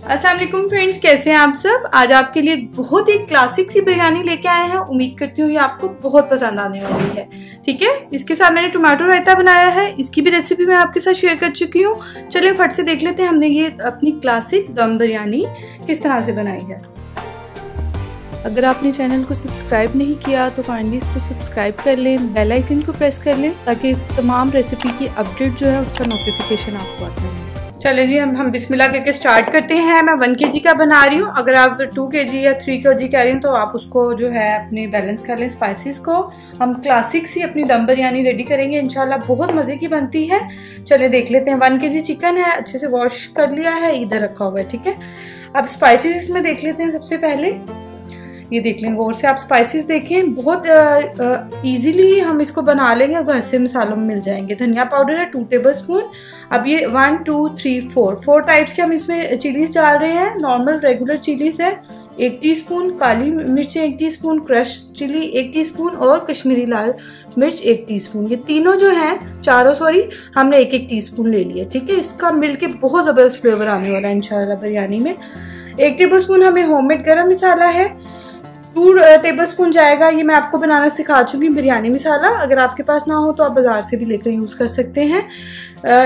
अस्सलाम वालेकुम फ्रेंड्स, कैसे हैं आप सब। आज आपके लिए बहुत ही क्लासिक सी बिरयानी लेके आए हैं। उम्मीद करती हूँ ये आपको बहुत पसंद आने वाली है। ठीक है, इसके साथ मैंने टमाटो रायता बनाया है, इसकी भी रेसिपी मैं आपके साथ शेयर कर चुकी हूँ। चलिए फट से देख लेते हैं हमने ये अपनी क्लासिक दम बिरयानी किस तरह से बनाई है। अगर आपने चैनल को सब्सक्राइब नहीं किया तो काइंडली इसको सब्सक्राइब कर लें, बेल आइकन को प्रेस कर लें ताकि तमाम रेसिपी की अपडेट जो है उसका नोटिफिकेशन आपको आता है। चले जी, हम बिस्मिल्लाह करके स्टार्ट करते हैं। मैं 1 kg का बना रही हूँ। अगर आप 2 kg या 3 kg कह रही हैं तो आप उसको जो है अपने बैलेंस कर लें स्पाइसेस को। हम क्लासिक सी अपनी दम बिरयानी रेडी करेंगे, इंशाल्लाह बहुत मज़े की बनती है। चले देख लेते हैं। 1 kg चिकन है, अच्छे से वॉश कर लिया है, इधर रखा हुआ है। ठीक है, अब स्पाइसेस इसमें देख लेते हैं। सबसे पहले ये देख लें गौर से, आप स्पाइसेस देखें, बहुत इजीली हम इसको बना लेंगे और घर से मसालों में मिल जाएंगे। धनिया पाउडर है 2 टेबलस्पून। अब ये 1 2 3 4 टाइप्स के हम इसमें चिलीज डाल रहे हैं। नॉर्मल रेगुलर चिलीज है 1 टीस्पून, काली मिर्चें 1 टीस्पून, क्रश चिली 1 टीस्पून और कश्मीरी लाल मिर्च 1 टीस्पून। ये तीनों जो हैं चारों हमने 1 टीस्पून ले लिया। ठीक है, इसका मिलके बहुत ज़बरदस्त फ्लेवर आने वाला है इंशाल्लाह बिरयानी में। 1 टेबलस्पून हमें होममेड गरम मसाला है। 2 टेबलस्पून जाएगा, ये मैं आपको बनाना सिखा चुकी हूँ, बिरयानी मसाला। अगर आपके पास ना हो तो आप बाजार से भी लेकर यूज़ कर सकते हैं।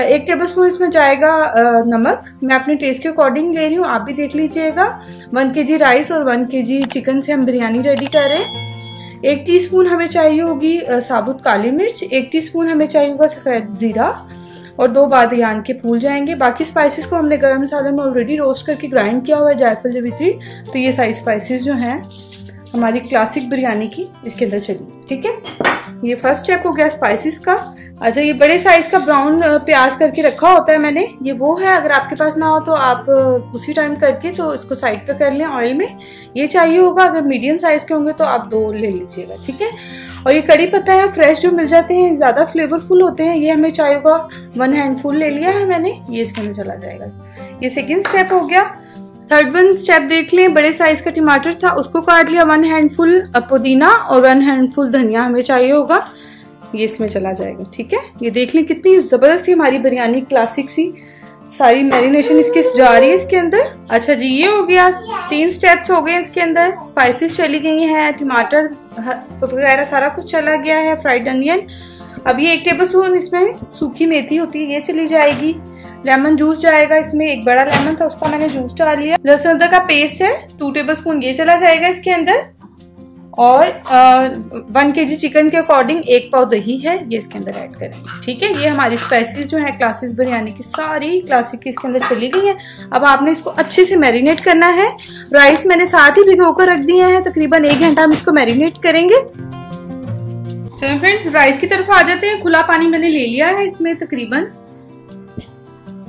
1 टेबलस्पून इसमें जाएगा नमक। मैं अपने टेस्ट के अकॉर्डिंग ले रही हूँ, आप भी देख लीजिएगा। 1 kg राइस और 1 kg चिकन से हम बिरयानी रेडी कर रहे हैं। 1 टीस्पून हमें चाहिए होगी साबुत काली मिर्च। 1 टीस्पून हमें चाहिए होगा सफ़ेद ज़ीरा और 2 बादियान के फूल जाएंगे। बाकी स्पाइसेस को हमने गरम मसाले में ऑलरेडी रोस्ट करके ग्राइंड किया हुआ है, जायफल जवित्री। तो ये सारी स्पाइसेस जो हैं हमारी क्लासिक बिरयानी की इसके अंदर चली। ठीक है, ये फर्स्ट स्टेप हो गया स्पाइसेस का। अच्छा, ये बड़े साइज का ब्राउन प्याज करके रखा होता है मैंने, ये वो है। अगर आपके पास ना हो तो आप उसी टाइम करके तो इसको साइड पे कर लें ऑयल में। ये चाहिए होगा, अगर मीडियम साइज के होंगे तो आप 2 ले लीजिएगा। ठीक है, और ये कड़ी पत्ता है फ्रेश जो मिल जाते हैं, ज्यादा फ्लेवरफुल होते हैं। ये हमें चाहिए होगा 1 हैंडफुल ले लिया है मैंने, ये इसके अंदर चला जाएगा। ये सेकेंड स्टेप हो गया। थर्ड वन स्टेप देख लें, बड़े साइज का टमाटर था उसको काट लिया। 1 हैंडफुल पुदीना और 1 हैंडफुल धनिया हमें चाहिए होगा, ये इसमें चला जाएगा। ठीक है, ये देख लें कितनी जबरदस्त सी हमारी बिरयानी क्लासिक सी सारी मैरिनेशन इसकी जा रही है इसके अंदर। अच्छा जी, ये हो गया। 3 स्टेप्स हो गए इसके अंदर। स्पाइसेस चली गई हैं, टमाटर वगैरह सारा कुछ चला गया है, फ्राइड अनियन। अब ये 1 टेबलस्पून इसमें सूखी मेथी होती है, ये चली जाएगी। लेमन जूस जाएगा इसमें, 1 बड़ा लेमन था उसका मैंने जूस डाल लिया। लहसुन अदरक का पेस्ट है 2 टेबलस्पून, ये चला जाएगा इसके अंदर। और 1 kg चिकन के अकॉर्डिंग 1 पाव दही है, ये इसके अंदर ऐड करेंगे। ठीक है, ये हमारी स्पाइसेस जो है क्लासिक बिरयानी की सारी क्लासिक इसके अंदर चली गई है। अब आपने इसको अच्छे से मैरिनेट करना है। राइस मैंने साथ ही भिगो कर रख दिए हैं, तकरीबन 1 घंटा हम इसको मैरिनेट करेंगे। चलो फ्रेंड्स, राइस की तरफ आ जाते हैं। खुला पानी मैंने ले लिया है, इसमें तकरीबन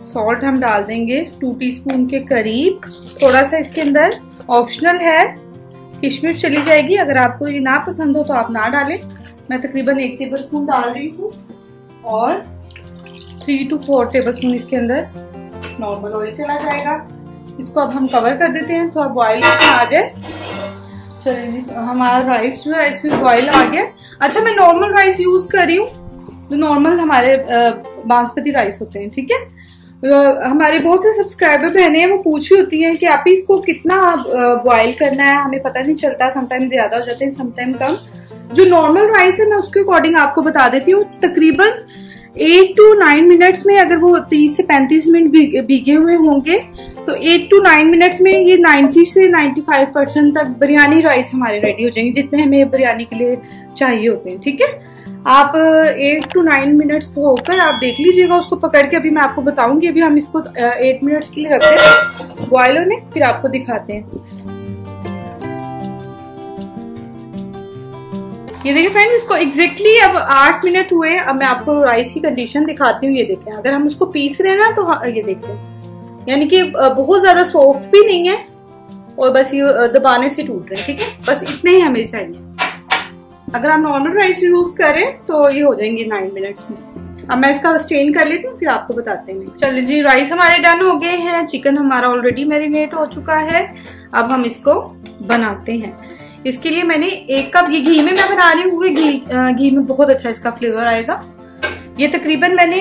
सॉल्ट हम डाल देंगे 2 टीस्पून के करीब। थोड़ा सा इसके अंदर ऑप्शनल है, किशमिश चली जाएगी। अगर आपको ये ना पसंद हो तो आप ना डालें। मैं तकरीबन 1 टेबलस्पून डाल रही हूँ। और 3 to 4 टेबलस्पून इसके अंदर नॉर्मल ऑयल चला जाएगा। इसको अब हम कवर कर देते हैं, थोड़ा बॉयल आ जाए। चलिए, हमारा राइस जो है इसमें बॉयल आ गया। अच्छा, मैं नॉर्मल राइस यूज कर रही हूँ, जो नॉर्मल हमारे बासमती राइस होते हैं। ठीक है, हमारे बहुत से सब्सक्राइबर बहने हैं, वो पूछ रही होती हैं कि आप इसको कितना बॉयल करना है, हमें पता नहीं चलता, समटाइम ज्यादा हो जाते हैं समटाइम कम। जो नॉर्मल राइस है मैं उसके अकॉर्डिंग आपको बता देती हूँ। तकरीबन 8 to 9 मिनट्स में, अगर वो 30 से 35 मिनट भीगे हुए होंगे तो 8 to 9 मिनट्स में ये 90 से 95% तक बिरयानी राइस हमारे रेडी हो जाएंगे, जितने हमें बिरयानी के लिए चाहिए होते हैं। ठीक है, आप 8 to 9 मिनट्स होकर आप देख लीजिएगा उसको पकड़ के। अभी मैं आपको बताऊंगी, अभी हम इसको 8 मिनट्स के लिए रखते हैं बॉयल होने, फिर आपको दिखाते हैं। ये देखिए फ्रेंड्स, इसको एग्जैक्टली अब 8 मिनट हुए। अब मैं आपको राइस की कंडीशन दिखाती हूँ। ये देखें, अगर हम उसको पीस रहे हैं ना तो ये देख लें, यानी कि बहुत ज्यादा सॉफ्ट भी नहीं है और बस ये दबाने से टूट रहे हैं। ठीक है, बस इतने ही हमें चाहिए। अगर आप नॉर्मल राइस यूज करें तो ये हो जाएंगे 9 मिनट्स में। अब मैं इसका स्ट्रेन कर लेती हूँ, फिर आपको बताते हैं। चलिए जी, राइस हमारे डन हो गए हैं, चिकन हमारा ऑलरेडी मैरिनेट हो चुका है। अब हम इसको बनाते हैं। इसके लिए मैंने 1 कप, ये घी में मैं बना रही हूँ, घी में बहुत अच्छा इसका फ्लेवर आएगा। ये तकरीबन मैंने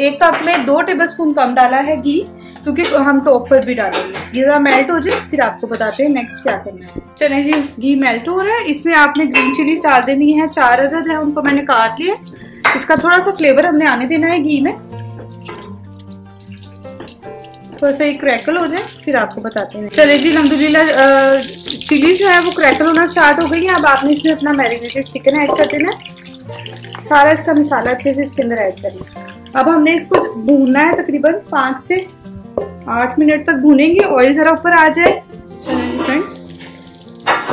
1 कप में 2 टेबलस्पून कम डाला है घी, क्योंकि हम टॉप पर भी डालेंगे। ये जरा मेल्ट हो जाए फिर आपको बताते हैं नेक्स्ट क्या करना है। चलें जी, घी मेल्ट हो रहा है। इसमें आपने ग्रीन चिली डाल देनी है, 4 अदद है, उनको मैंने काट लिया। इसका थोड़ा सा फ्लेवर हमने आने देना है घी में, थोड़ा सा क्रैकल हो जाए फिर आपको बताते हैं। चले जी, अल्हम्दुलिल्लाह चिली जो है वो क्रैकल होना स्टार्ट हो गई है। अब आपने इसमें अपना मैरिनेटेड चिकन ऐड कर देना है, सारा इसका मसाला अच्छे से इसके अंदर ऐड करना है। अब हमने इसको भूनना है, तकरीबन 5 से 8 मिनट तक भूनेंगे। ऑयल जरा ऊपर आ जाए। चलिए फ्रेंड्स,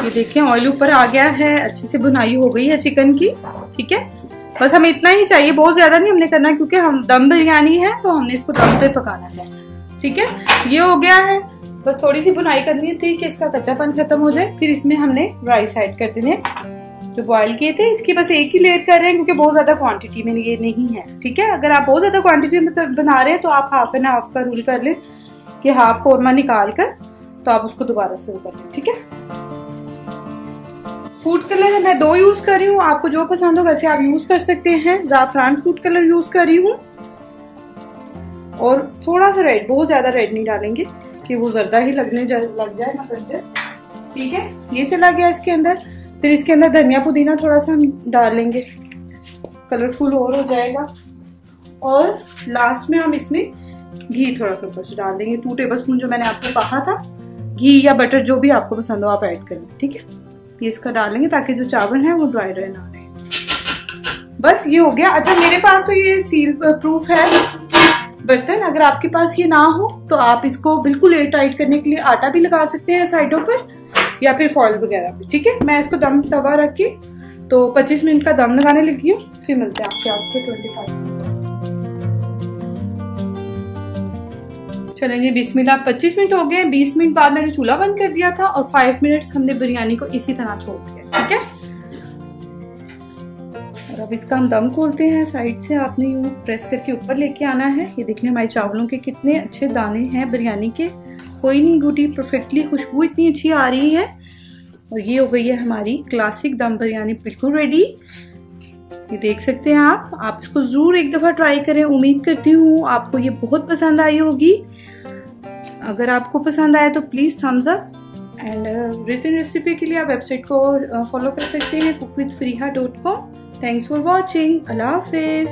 ये देखें ऑयल ऊपर आ गया है, अच्छे से भुनाई हो गई है चिकन की। ठीक है, बस हमें इतना ही चाहिए, बहुत ज्यादा नहीं हमने करना, क्योंकि हम दम बिरयानी है तो हमने इसको दम पे पकाना है। ठीक है, ये हो गया है, बस थोड़ी सी भुनाई करनी थी कि इसका कच्चापन खत्म हो जाए। फिर इसमें हमने राइस ऐड कर देने जो बॉईल किए थे। इसकी बस एक ही लेयर कर रहे हैं क्योंकि बहुत ज्यादा क्वांटिटी में ये नहीं है। ठीक है, अगर आप बहुत ज्यादा क्वांटिटी में बना रहे हैं तो आप हाफ एंड हाफ का रूल कर लें कि हाफ कौरमा निकाल कर तो आप उसको दोबारा सर्व कर लें। ठीक है, फूड कलर मैं 2 यूज कर रही हूँ, आपको जो पसंद हो वैसे आप यूज कर सकते हैं। जाफरान फूड कलर यूज कर रही हूँ और थोड़ा सा रेड, बहुत ज्यादा रेड नहीं डालेंगे कि वो जर्दा ही लग जाए ना समझे। ठीक है, ये चला गया इसके अंदर। फिर इसके अंदर धनिया पुदीना थोड़ा सा हम डालेंगे, कलरफुल और हो जाएगा। और लास्ट में हम इसमें घी थोड़ा सा ऊपर से डाल देंगे, 2 टेबलस्पून जो मैंने आपको कहा था। घी या बटर जो भी आपको पसंद हो आप ऐड करें। ठीक है, ये इसका डालेंगे ताकि जो चावल है वो ड्राई ड्राई ना रहे। बस ये हो गया। अच्छा, मेरे पास तो ये सील प्रूफ है बर्तन, अगर आपके पास ये ना हो तो आप इसको बिल्कुल एयर टाइट करने के लिए आटा भी लगा सकते हैं साइडों पर या फिर फॉइल वगैरह पे। ठीक है, मैं इसको दम तवा रख के तो 25 मिनट का दम लगाने लगी हूँ, फिर मिलते हैं आपसे आपको 25। चलेंगे बिस्मिल्लाह, 25 मिनट हो गए। 20 मिनट बाद मैंने चूल्हा बंद कर दिया था और 5 मिनट्स हमने बिरयानी को इसी तरह छोड़ दिया। ठीक है, और अब इसका हम दम खोलते हैं। साइड से आपने यूं प्रेस करके ऊपर लेके आना है। ये देखने हमारे चावलों के कितने अच्छे दाने हैं बिरयानी के, कोई नहीं टूटी, परफेक्टली खुशबू इतनी अच्छी आ रही है। और ये हो गई है हमारी क्लासिक दम बिरयानी बिल्कुल रेडी। ये देख सकते हैं आप इसको जरूर एक दफा ट्राई करें। उम्मीद करती हूँ आपको ये बहुत पसंद आई होगी। अगर आपको पसंद आए तो please thumbs up, and written recipe के लिए आप वेबसाइट को फॉलो कर सकते हैं cookWithFariha.com। Thanks for watching. Allah Hafiz.